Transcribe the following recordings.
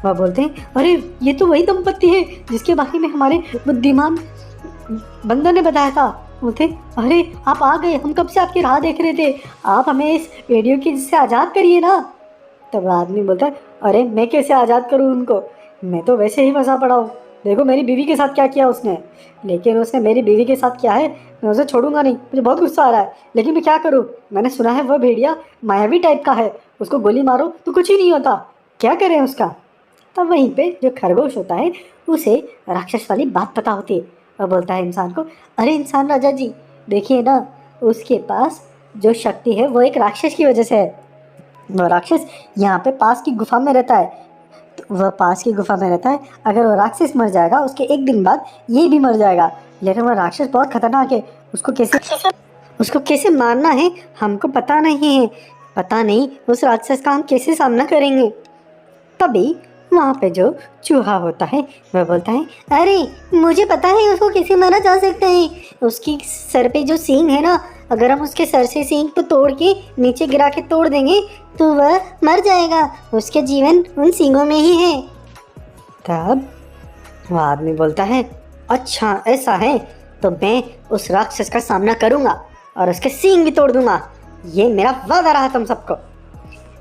वह बोलते हैं, अरे ये तो वही दंपत्ति है जिसके बारे में हमारे बुद्धिमान बंदर ने बताया था। बोलते, अरे आप आ गए, हम कब से आपकी राह देख रहे थे, आप हमें इस रेडियो की से आज़ाद करिए ना। तब आदमी बोलता है, अरे मैं कैसे आज़ाद करूँ उनको, मैं तो वैसे ही फंसा पड़ा हूँ, देखो मेरी बीवी के साथ क्या किया उसने। लेकिन उसने मेरी बीवी के साथ किया है, मैं उसे छोड़ूंगा नहीं, मुझे बहुत गुस्सा आ रहा है, लेकिन मैं क्या करूँ, मैंने सुना है वह भेड़िया मायावी टाइप का है, उसको गोली मारो तो कुछ ही नहीं होता, क्या करें उसका। तब वहीं पे जो खरगोश होता है उसे राक्षस वाली बात पता होती है। वह बोलता है इंसान को, अरे इंसान राजा जी देखिए ना, उसके पास जो शक्ति है वो एक राक्षस की वजह से है। वो राक्षस यहाँ पे पास की गुफा में रहता है, तो वह पास की गुफा में रहता है, अगर वो राक्षस मर जाएगा उसके एक दिन बाद ये भी मर जाएगा। लेकिन वह राक्षस बहुत खतरनाक है, उसको कैसे मारना है हमको पता नहीं है, पता नहीं उस राक्षस का हम कैसे सामना करेंगे। तभी वहाँ पे जो चूहा होता है वह बोलता है, अरे मुझे पता है उसको कैसे मारा जा सकता है, उसकी सर पे जो सींग है ना, अगर हम उसके सर से सींग को तोड़ के नीचे गिरा के तोड़ देंगे तो वह मर जाएगा, उसके जीवन उन सींगों में ही है। तब वह आदमी बोलता है, अच्छा ऐसा है तो मैं उस राक्षस का सामना करूँगा और उसके सींग भी तोड़ दूंगा, ये मेरा वादा रहा तुम सबको।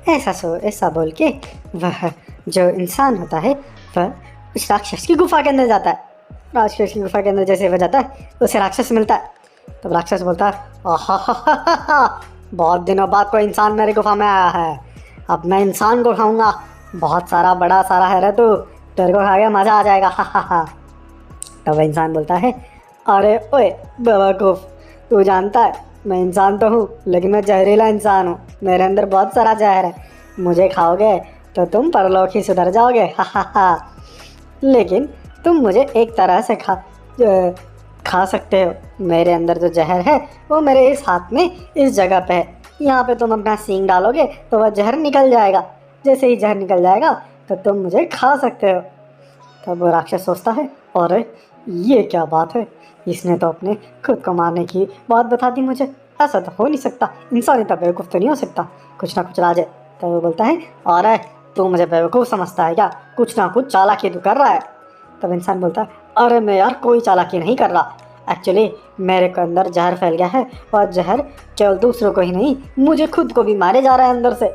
ऐसा बोल के वह जो इंसान होता है वह उस राक्षस की गुफा के अंदर जाता है। राक्षस की गुफा के अंदर जैसे वह जाता है उसे राक्षस मिलता है। तब राक्षस बोलता है, आहा, बहुत दिनों बाद कोई इंसान मेरे गुफा में आया है, अब मैं इंसान को खाऊंगा, बहुत सारा बड़ा सारा है रे तू, तेरे को खा के मजा आ जाएगा। हा। तब वह इंसान बोलता है, अरे ओए बेवकूफ़, तू जानता है मैं इंसान तो हूँ लेकिन मैं जहरीला इंसान हूँ, मेरे अंदर बहुत सारा जहर है, मुझे खाओगे तो तुम परलोक ही सुधर जाओगे। हा। लेकिन तुम मुझे एक तरह से खा सकते हो, मेरे अंदर जो जहर है वो मेरे इस हाथ में इस जगह पे है, यहाँ पे तुम अपना सींग डालोगे तो वह जहर निकल जाएगा, जैसे ही जहर निकल जाएगा तो तुम मुझे खा सकते हो। तब वो राक्षस सोचता है, और ये क्या बात है, इसने तो अपने खुद को मारने की बात बता दी मुझे, ऐसा तो हो नहीं सकता, इंसान इतना बेवकूफ़ तो नहीं हो सकता, कुछ ना कुछ राज है। तो वो बोलता है, और तू मुझे बेवकूफ़ समझता है क्या, कुछ ना कुछ चालाकी तू कर रहा है। तब इंसान बोलता है, अरे मैं यार कोई चालाकी नहीं कर रहा, एक्चुअली मेरे को अंदर जहर फैल गया है और जहर केवल दूसरों को ही नहीं मुझे खुद को भी मारे जा रहा है अंदर से,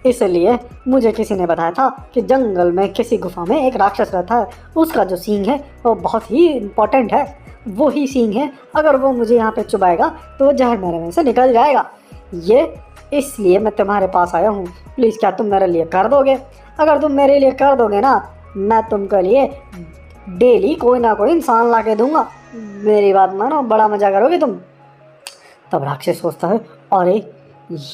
इसलिए मुझे किसी ने बताया था कि जंगल में किसी गुफा में एक राक्षस रहता है, उसका जो सींग है वो बहुत ही इम्पोर्टेंट है, वो ही सींग है, अगर वो मुझे यहाँ पे चुभाएगा तो वो जहर मेरे मुंह से निकल जाएगा, ये इसलिए मैं तुम्हारे पास आया हूँ, प्लीज़ क्या तुम मेरे लिए कर दोगे, अगर तुम मेरे लिए कर दोगे ना मैं तुमके लिए डेली कोई ना कोई इंसान ला के दूंगा, मेरी बात मानो, बड़ा मजा करोगे तुम। तब राक्षस सोचता है, अरे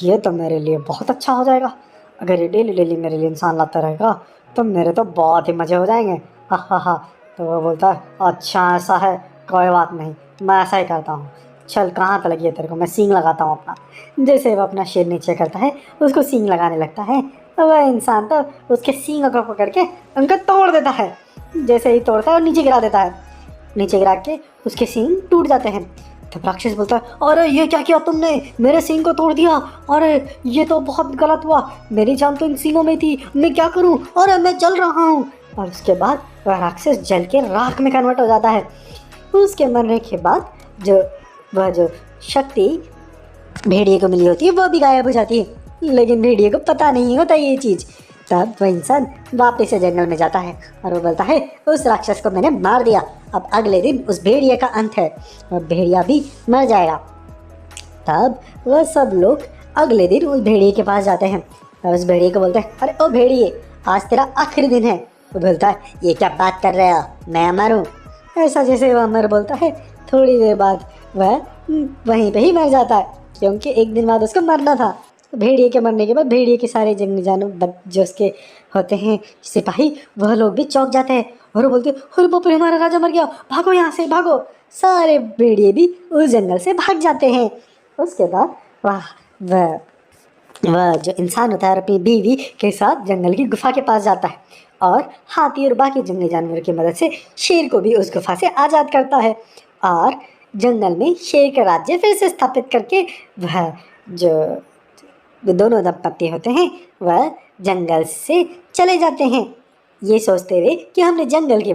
ये तो मेरे लिए बहुत अच्छा हो जाएगा, अगर ये डेली डेली मेरे लिए इंसान लाता रहेगा तो मेरे तो बहुत ही मज़े हो जाएंगे। हा। तो वो बोलता है, अच्छा ऐसा है, कोई बात नहीं, मैं ऐसा ही करता हूँ, चल कहाँ तक लगी है तेरे को, मैं सींग लगाता हूँ अपना। जैसे वो अपना सिर नीचे करता है उसको सींग लगाने लगता है, तो वह इंसान तो उसके सींग को पकड़ के उनको तोड़ देता है, जैसे ही तोड़ता है और नीचे गिरा देता है, नीचे गिरा के उसके सींग टूट जाते हैं। तब राक्षस बोलता है, अरे ये क्या किया तुमने, मेरे सींग को तोड़ दिया, अरे ये तो बहुत गलत हुआ, मेरी जान तो इन सींगों में थी, मैं क्या करूं, अरे मैं जल रहा हूँ। और उसके बाद वह राक्षस जल के राख में कन्वर्ट हो जाता है। उसके मरने के बाद जो शक्ति भेड़िए को मिली होती है वो भी गायब हो जाती है, लेकिन भेड़िए को पता नहीं होता ये चीज़। तब वह इंसान वापस से जंगल में जाता है और वो बोलता है, उस राक्षस को मैंने मार दिया, अब अगले दिन उस भेड़िए का अंत है और भेड़िया भी मर जाएगा। तब वह सब लोग अगले दिन उस भेड़िए के पास जाते हैं और उस भेड़िए को बोलते हैं, अरे ओ भेड़िए, आज तेरा आखिरी दिन है। वो बोलता है, ये क्या बात कर रहे हो, मैं अमर हूँ। ऐसा जैसे वह अमर बोलता है, थोड़ी देर बाद वह वहीं पे ही मर जाता है, क्योंकि एक दिन बाद उसको मरना था। भेड़िए के मरने के बाद भेड़िए के सारे जंगली जानवर जो उसके होते हैं सिपाही, वह लोग भी चौंक जाते हैं और वो बोलते हैं, अरे बाप रे, हमारा राजा मर गया, भागो यहाँ से भागो। सारे भेड़िए भी उस जंगल से भाग जाते हैं। उसके बाद वह जो इंसान होता है अपनी बीवी के साथ जंगल की गुफा के पास जाता है और हाथी और बाकी जंगली जानवर की मदद से शेर को भी उस गुफा से आज़ाद करता है और जंगल में शेर का राज्य फिर से स्थापित करके वह जो दोनों दंपत्ति होते हैं वह जंगल से चले जाते हैं। ये सोचते हुए कि हमने जंगल की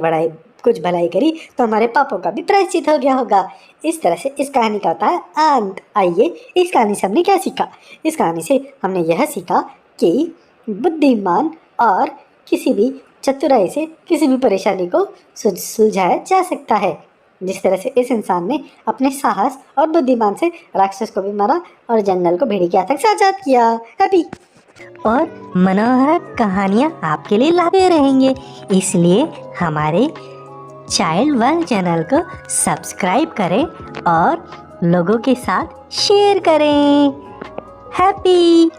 कुछ भलाई करी तो हमारे पापों का भी प्रायश्चित हो गया होगा। इस तरह से इस कहानी का होता है अंत। आइए, इस कहानी से हमने क्या सीखा? इस कहानी से हमने यह सीखा कि बुद्धिमान और किसी भी चतुराई से किसी भी परेशानी को सुलझाया जा सकता है। जिस तरह से इस इंसान ने अपने साहस और बुद्धिमान से राक्षस को भी मारा और जंगल को भेड़ी के आतंक से आजाद किया। हैप्पी और मनोहर कहानियाँ आपके लिए लाते रहेंगे, इसलिए हमारे चाइल्ड वर्ल्ड चैनल को सब्सक्राइब करें और लोगों के साथ शेयर करें। हैप्पी।